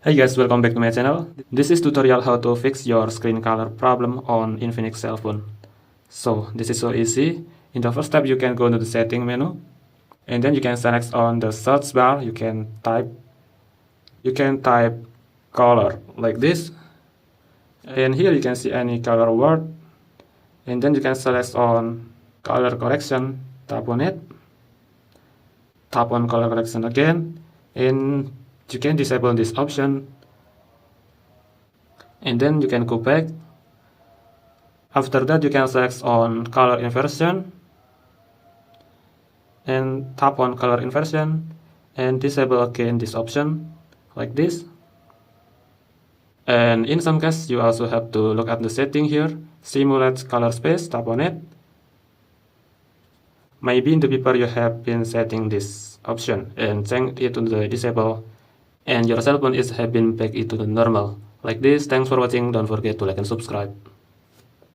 Hey guys, welcome back to my channel. This is tutorial how to fix your screen color problem on Infinix cell phone. So this is so easy. In the first step, you can go to the setting menu, and then you can select on the search bar. You can type color like this, and here you can see any color word, and then you can select on color correction. Tap on it. Tap on color correction again, and you can disable this option, and then you can go back. After that, you can select on color inversion and tap on color inversion and disable again this option like this. And in some cases, you also have to look at the setting here, simulate color space. Tap on it. Maybe in the paper you have been setting this option and change it to the disable, and your cell phone is have been back into the normal like this. Thanks for watching. Don't forget to like and subscribe.